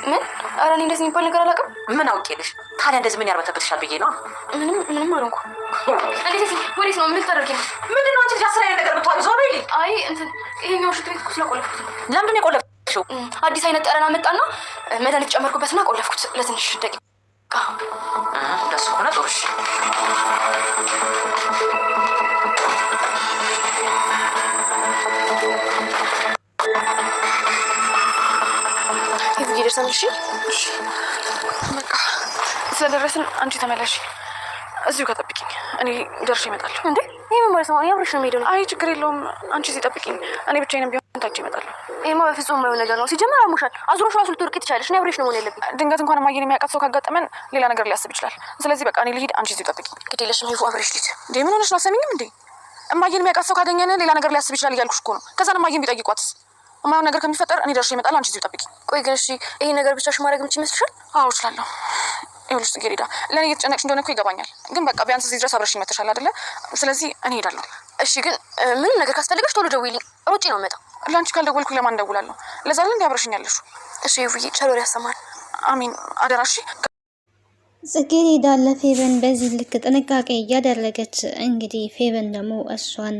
ምን? ኧረ እኔ እንደዚህ የሚባል ነገር አላውቅም። ምን አውቄልሽ? ታዲያ እንደዚህ ምን ያርበተብትሻል ብዬ ነው። ምንም አልሆንኩ። እንዴት ወዴት ነው? ምን ታደርጊ ነው? ምንድን ነው አንቺ ልጅ አስራ ነገር ብትዋሉ ዞር በይልኝ። አይ እንትን ይሄኛው ሽቶ ቤት እኮ ስለቆለፍኩት። ለምንድን ነው የቆለፍሽው? አዲስ አይነት ጠረን አመጣና መድኃኒት ጨመርኩበትና ቆለፍኩት ለትንሽ ደቂቃ። እንደሱ ሆነ ጥሩ። እሺ ይሄ ደርሰን። እሺ በቃ ስለደረስን አንቺ ተመለሽ፣ እዚሁ ከጠብቂኝ። እኔ ደርሼ እመጣለሁ። እንዴ ይሄ ምን ማለት ነው? አብረሽ ነው የምሄደው። አይ ችግር የለውም፣ አንቺ እዚህ ጠብቂኝ። እኔ ብቻዬንም ቢሆን ታች እመጣለሁ። ይሄማ በፍጹም የማይሆን ነገር ነው። ሲጀመር አሞሻል፣ አዙሮሽ ራሱ ልትወርቂ ትችላለሽ። እኔ አብረሽ ነው መሆን ያለብኝ። ድንገት እንኳን ማየን የሚያውቃት ሰው ካጋጠመን ሌላ ነገር ሊያስብ ይችላል። ስለዚህ በቃ እኔ ልሂድ፣ አንቺ እዚሁ ጠብቂኝ። ግድ የለሽም ሂፉ፣ አብረሽ ልሂድ። እንዴ ምን ሆነሽ ነው? አሰሚኝም እንዴ? እማየን የሚያውቃት ሰው ካገኘን ሌላ ነገር ሊያስብ ይችላል እያልኩሽ እኮ ነው። ከዛ እማየን ቢጠይቋትስ? የማይሆን ነገር ከሚፈጠር እኔ ደርሼ እመጣለሁ፣ አንቺ እዚሁ ጠብቂኝ። ቆይ ግን እሺ ይሄ ነገር ብቻሽ ማድረግ የምችል ይመስልሻል? አዎ እችላለሁ። ይኸውልሽ ጽጌረዳ፣ ለእኔ እየተጨነቅሽ እንደሆነ እኮ ይገባኛል። ግን በቃ ቢያንስ እዚህ ድረስ አብረሽኝ መተሻል አይደለ? ስለዚህ እኔ እሄዳለሁ። እሺ ግን ምንም ነገር ካስፈልገሽ ቶሎ ደውይልኝ፣ ሮጬ ነው የምመጣው። ለአንቺ ካልደወልኩኝ ለማን እደውላለሁ? ለዛ ላይ እንዲ አብረሽኝ ያለሽው። እሺ ይውዬ፣ ቸር ያሰማል። አሚን፣ አደራ። እሺ ጽጌረዳ ለፌቨን በዚህ ልክ ጥንቃቄ እያደረገች እንግዲህ ፌቨን ደግሞ እሷን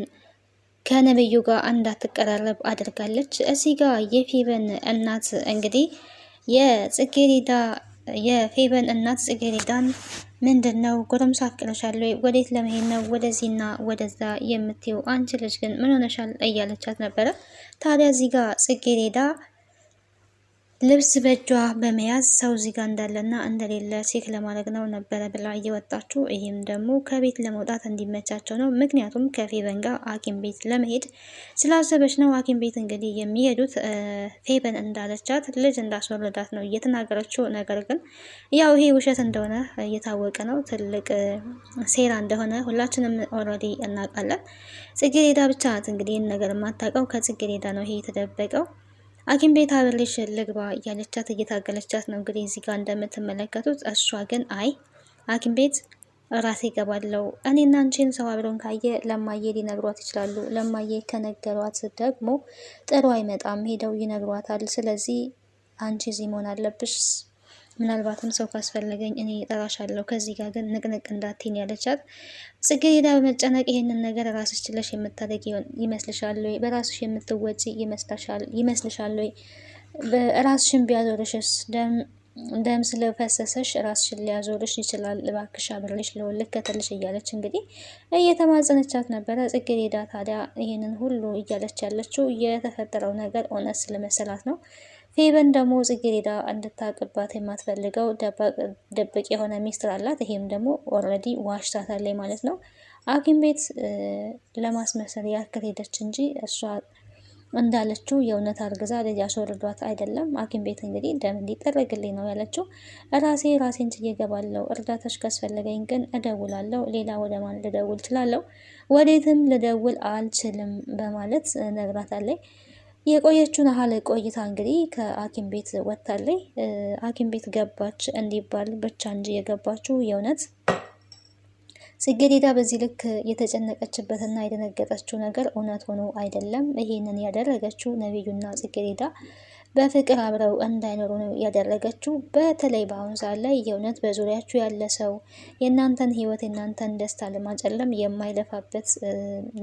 ከነብዩ ጋር እንዳትቀራረብ አድርጋለች። እዚህ ጋር የፌቨን እናት እንግዲህ የፌቨን እናት ጽጌረዳን ምንድን ነው ጎረምሳ አፍቅረሻል ወይ? ወዴት ለመሄድ ነው ወደዚህና ወደዛ የምትይው? አንቺ ልጅ ግን ምን ሆነሻል? እያለቻት ነበረ። ታዲያ እዚህ ጋር ጽጌረዳ ልብስ በእጇ በመያዝ ሰው እዚህ ጋር እንዳለና እንደሌለ ቼክ ለማድረግ ነው ነበረ ብላ እየወጣችው። ይህም ደግሞ ከቤት ለመውጣት እንዲመቻቸው ነው። ምክንያቱም ከፌቨን ጋር ሐኪም ቤት ለመሄድ ስላሰበች ነው። ሐኪም ቤት እንግዲህ የሚሄዱት ፌቨን እንዳለቻት ልጅ እንዳስወረዳት ነው እየተናገረችው። ነገር ግን ያው ይሄ ውሸት እንደሆነ እየታወቀ ነው። ትልቅ ሴራ እንደሆነ ሁላችንም ኦልሬዲ እናውቃለን። ጽጌረዳ ብቻ ናት እንግዲህ ይህን ነገር የማታውቀው። ከጽጌረዳ ነው ይሄ የተደበቀው። ሐኪም ቤት አብሬሽ ልግባ እያለቻት እየታገለቻት ነው እንግዲህ እዚህ ጋር እንደምትመለከቱት። እሷ ግን አይ ሐኪም ቤት ራሴ እገባለሁ። እኔና አንቺን ሰው አብረን ካየ ለማየ ሊነግሯት ይችላሉ። ለማየ ከነገሯት ደግሞ ጥሩ አይመጣም፣ ሄደው ይነግሯታል። ስለዚህ አንቺ እዚህ መሆን አለብሽ። ምናልባትም ሰው ካስፈለገኝ እኔ እጠራሻለሁ። ከዚህ ጋር ግን ንቅንቅ እንዳትይኝ ያለቻት። ጽጌረዳ በመጨነቅ ይሄንን ነገር ራስሽ ችለሽ የምታደርጊ ይመስልሻል ወይ? በራስሽ የምትወጪ ይመስልሻል ወይ? በራስሽን ቢያዞርሽስ? ደም ስለፈሰሰሽ ራስሽን ሊያዞርሽ ይችላል። እባክሽ አብሬሽ ልከተልሽ እያለች እንግዲህ እየተማጸነቻት ነበረ። ጽጌረዳ ታዲያ ይሄንን ሁሉ እያለች ያለችው የተፈጠረው ነገር እውነት ስለመሰላት ነው። ፌቨን ደግሞ ጽጌረዳ እንድታቅባት የማትፈልገው ደብቅ የሆነ ሚስጥር አላት። ይሄም ደግሞ ኦልሬዲ ዋሽታታለች ማለት ነው። ሐኪም ቤት ለማስመሰል ያክል ሄደች እንጂ እሷ እንዳለችው የእውነት አርግዛ ልጅ አስወርዷት አይደለም። ሐኪም ቤት እንግዲህ ደም እንዲጠረግልኝ ነው ያለችው። ራሴን ችዬ እገባለሁ፣ እርዳታሽ ካስፈለገኝ ግን እደውላለሁ። ሌላ ወደ ማን ልደውል እችላለሁ? ወዴትም ልደውል አልችልም በማለት ነግራታለች። የቆየችውን ያህል ቆይታ እንግዲህ ከሐኪም ቤት ወጥታለች። ሐኪም ቤት ገባች እንዲባል ብቻ እንጂ የገባችው የእውነት ጽጌረዳ በዚህ ልክ የተጨነቀችበትና የደነገጠችው ነገር እውነት ሆኖ አይደለም። ይሄንን ያደረገችው ነብዩና ጽጌረዳ በፍቅር አብረው እንዳይኖሩ ነው ያደረገችው። በተለይ በአሁኑ ሰዓት ላይ የእውነት በዙሪያችሁ ያለ ሰው የእናንተን ህይወት የእናንተን ደስታ ለማጨለም የማይለፋበት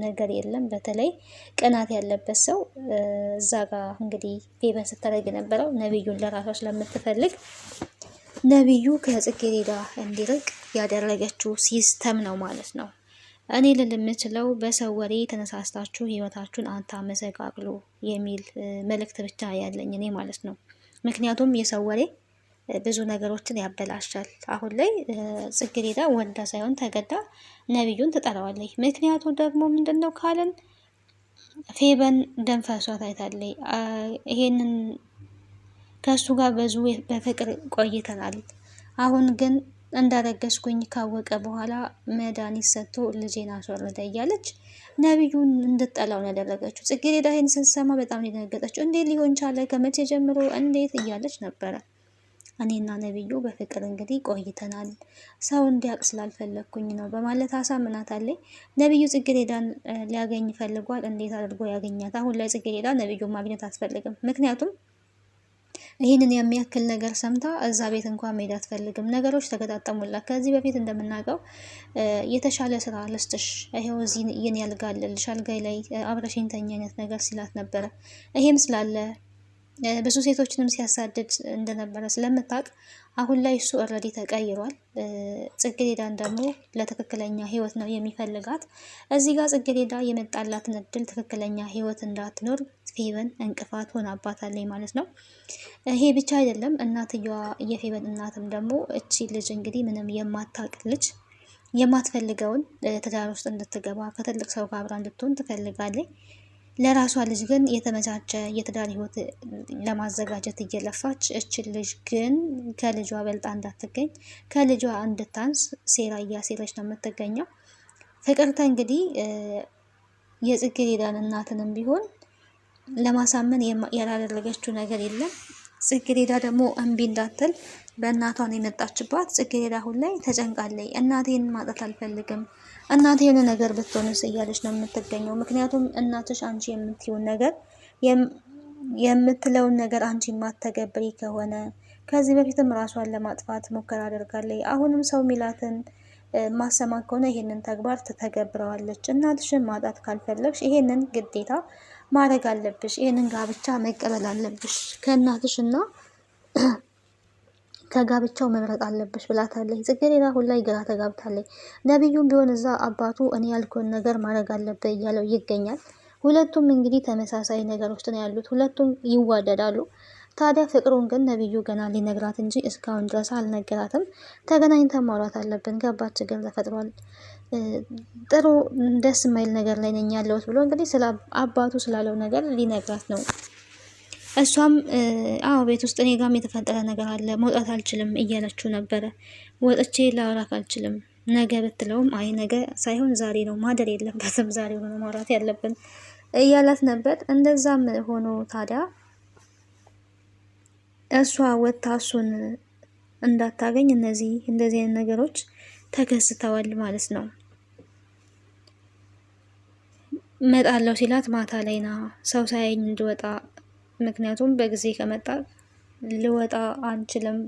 ነገር የለም። በተለይ ቅናት ያለበት ሰው እዛ ጋር እንግዲህ ፌቨን ስታደርግ የነበረው ነብዩን ለራሷ ስለምትፈልግ ነብዩ ከጽጌረዳ እንዲርቅ ያደረገችው ሲስተም ነው ማለት ነው። እኔ ልል የምችለው በሰው ወሬ ተነሳስታችሁ ህይወታችሁን አታመሰቃቅሉ የሚል መልእክት ብቻ ያለኝ እኔ ማለት ነው። ምክንያቱም የሰው ወሬ ብዙ ነገሮችን ያበላሻል። አሁን ላይ ጽጌረዳ ወልዳ ሳይሆን ተገዳ ነብዩን ትጠራዋለች። ምክንያቱ ደግሞ ምንድነው ካልን ፌቨን ደም ፈሷት አይታለች። ይሄንን ከሱ ጋር ብዙ በፍቅር ቆይተናል። አሁን ግን እንዳረገዝኩኝ ካወቀ በኋላ መድኃኒት ሰጥቶ ልጄን አስወረደ እያለች ነብዩን እንድጠላው ያደረገችው። ጽጌረዳ ይህን ስትሰማ በጣም የደነገጠችው። እንዴት ሊሆን ቻለ? ከመቼ ጀምሮ እንዴት እያለች ነበረ። እኔና ነብዩ በፍቅር እንግዲህ ቆይተናል፣ ሰው እንዲያውቅ ስላልፈለግኩኝ ነው በማለት አሳምናታለች። ነብዩ ጽጌረዳን ሊያገኝ ፈልጓል። እንዴት አድርጎ ያገኛት? አሁን ላይ ጽጌረዳ ነብዩን ማግኘት አትፈልግም። ምክንያቱም ይህንን የሚያክል ነገር ሰምታ እዛ ቤት እንኳን መሄድ አትፈልግም። ነገሮች ተገጣጠሙላት። ከዚህ በፊት እንደምናውቀው የተሻለ ስራ ልስጥሽ፣ ይሄው እዚህ የኔ አልጋ አለልሽ፣ አልጋይ ላይ አብረሽኝ ተኝ አይነት ነገር ሲላት ነበረ። ይሄም ስላለ ብዙ ሴቶችንም ሲያሳድድ እንደነበረ ስለምታውቅ አሁን ላይ እሱ ኦልሬዲ ተቀይሯል። ጽጌረዳን ደግሞ ለትክክለኛ ህይወት ነው የሚፈልጋት። እዚህ ጋር ጽጌረዳ የመጣላትን እድል ትክክለኛ ህይወት እንዳትኖር ፌቨን እንቅፋት ሆናባታለች ማለት ነው። ይሄ ብቻ አይደለም፣ እናትየዋ የፌቨን እናትም ደግሞ እቺ ልጅ እንግዲህ ምንም የማታውቅ ልጅ የማትፈልገውን ትዳር ውስጥ እንድትገባ ከትልቅ ሰው ጋር አብራ እንድትሆን ትፈልጋለች። ለራሷ ልጅ ግን የተመቻቸ የትዳር ህይወት ለማዘጋጀት እየለፋች፣ እችን ልጅ ግን ከልጇ በልጣ እንዳትገኝ ከልጇ እንድታንስ ሴራ እያሴረች ነው የምትገኘው። ፍቅርተ እንግዲህ የጽጌረዳን እናትንም ቢሆን ለማሳመን ያላደረገችው ነገር የለም። ጽጌረዳ ደግሞ እምቢ እንዳትል በእናቷን የመጣችባት። ጽጌረዳ አሁን ላይ ተጨንቃለች። እናቴን ማጣት አልፈልግም፣ እናቴ የሆነ ነገር ብትሆንስ እያለች ነው የምትገኘው። ምክንያቱም እናትሽ አንቺ የምትይውን ነገር የምትለውን ነገር አንቺ የማትተገብሪ ከሆነ ከዚህ በፊትም ራሷን ለማጥፋት ሙከራ አድርጋለች። አሁንም ሰው ሚላትን ማሰማ ከሆነ ይሄንን ተግባር ትተገብረዋለች። እናትሽን ማጣት ካልፈለግሽ ይሄንን ግዴታ ማድረግ አለብሽ፣ ይሄንን ጋብቻ መቀበል አለብሽ፣ ከእናትሽና ከጋብቻው መምረጥ አለብሽ ብላታለች። ጽጌረዳ አሁን ላይ ግራ ተጋብታለች። ነቢዩም ቢሆን እዛ አባቱ እኔ ያልኩን ነገር ማድረግ አለብህ እያለው ይገኛል። ሁለቱም እንግዲህ ተመሳሳይ ነገር ውስጥ ነው ያሉት። ሁለቱም ይዋደዳሉ። ታዲያ ፍቅሩን ግን ነቢዩ ገና ሊነግራት እንጂ እስካሁን ድረስ አልነገራትም። ተገናኝተን ማውራት አለብን፣ ከባድ ችግር ተፈጥሯል፣ ጥሩ ደስ የማይል ነገር ላይ ነኝ ያለሁት ብሎ እንግዲህ ስለ አባቱ ስላለው ነገር ሊነግራት ነው። እሷም አዎ ቤት ውስጥ እኔ ጋርም የተፈጠረ ነገር አለ፣ መውጣት አልችልም እያለችው ነበረ። ወጥቼ ላውራክ አልችልም ነገ ብትለውም አይ ነገ ሳይሆን ዛሬ ነው፣ ማደር የለበትም ዛሬ ሆኖ ማውራት ያለብን እያላት ነበር። እንደዛም ሆኖ ታዲያ እሷ ወጥታ እሱን እንዳታገኝ እንደዚህ አይነት ነገሮች ተከስተዋል ማለት ነው። መጣለው ሲላት ማታ ላይ ና ሰው ሳያኝ እንድወጣ፣ ምክንያቱም በጊዜ ከመጣ ልወጣ አንችልም፣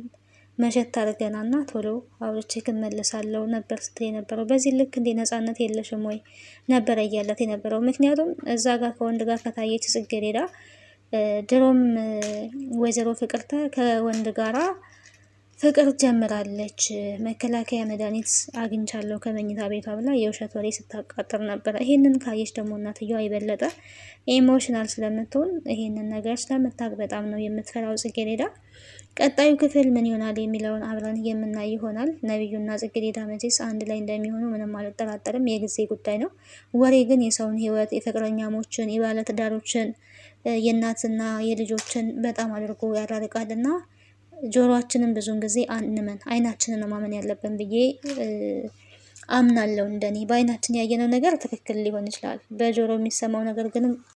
መሸት አድርገናና ቶሎ አውርቼ እመለሳለሁ ነበር ስትል የነበረው። በዚህ ልክ እንደ ነፃነት የለሽም ወይ ነበረ እያላት የነበረው። ምክንያቱም እዛ ጋር ከወንድ ጋር ከታየች ጽጌረዳ ድሮም ወይዘሮ ፍቅርተ ከወንድ ጋራ ፍቅር ጀምራለች፣ መከላከያ መድኃኒት አግኝቻለሁ ከመኝታ ቤቷ ብላ የውሸት ወሬ ስታቃጥር ነበረ። ይሄንን ካየች ደግሞ እናትየዋ የበለጠ ኢሞሽናል ስለምትሆን ይሄንን ነገር ስለምታውቅ በጣም ነው የምትፈራው ጽጌረዳ። ቀጣዩ ክፍል ምን ይሆናል የሚለውን አብረን የምናይ ይሆናል። ነቢዩና ጽጌረዳ መቼስ አንድ ላይ እንደሚሆኑ ምንም አልጠራጠርም፣ የጊዜ ጉዳይ ነው። ወሬ ግን የሰውን ሕይወት የፍቅረኛሞችን፣ የባለትዳሮችን፣ የእናትና የልጆችን በጣም አድርጎ ያራርቃልና ጆሮአችንን ብዙን ጊዜ አንመን፣ አይናችንን ነው ማመን ያለብን ብዬ አምናለሁ። እንደኔ በአይናችን ያየነው ነገር ትክክል ሊሆን ይችላል፣ በጆሮ የሚሰማው ነገር ግን